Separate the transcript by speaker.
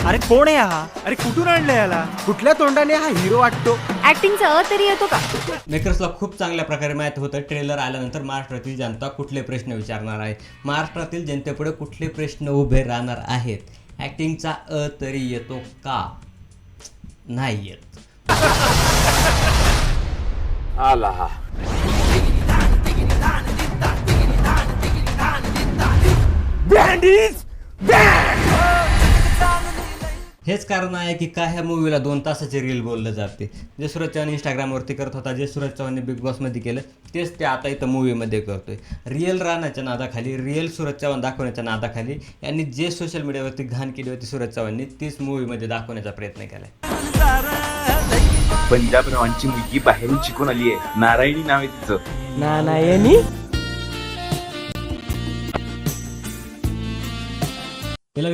Speaker 1: अरे कोण आहे हा? अरे कुठून आणलंय याला?
Speaker 2: कुठल्या तोंडाने हा हिरो वाटतो?
Speaker 3: ऍक्टिंगचा तरी येतो का?
Speaker 4: मेकर्सला खूप चांगल्या प्रकारे माहीत होतं ट्रेलर आल्यानंतर महाराष्ट्रातील जनता कुठले प्रश्न विचारणार आहे, महाराष्ट्रातील जनतेपुढे कुठले प्रश्न उभे राहणार आहेत. ॲक्टिंगचा तरी येतो का? नाही येत.
Speaker 2: आला हा.
Speaker 4: हेच कारण आहे की ह्या मूवीला 2 तासाची रील बोललं जाते. जे सूरज चव्हाण इंस्टाग्रामवरती करत होता, जे सूरज चव्हाणने बिग बॉसमध्ये केलं, तेच ते आता इथं मूवीमध्ये करतोय. रिअल राहण्याच्या नादाखाली, रिअल सूरज चव्हाण दाखवण्याच्या नादाखाली यांनी जे सोशल मीडियावरती घाण केली होती सूरज चव्हाणनी, तीच मूवीमध्ये दाखवण्याचा प्रयत्न केला.
Speaker 5: पंजाबरावांची मुलगी बाहेरून शिकून आली आहे. नारायणी नाव आहे तिचं.
Speaker 2: नारायणी.
Speaker 4: तिला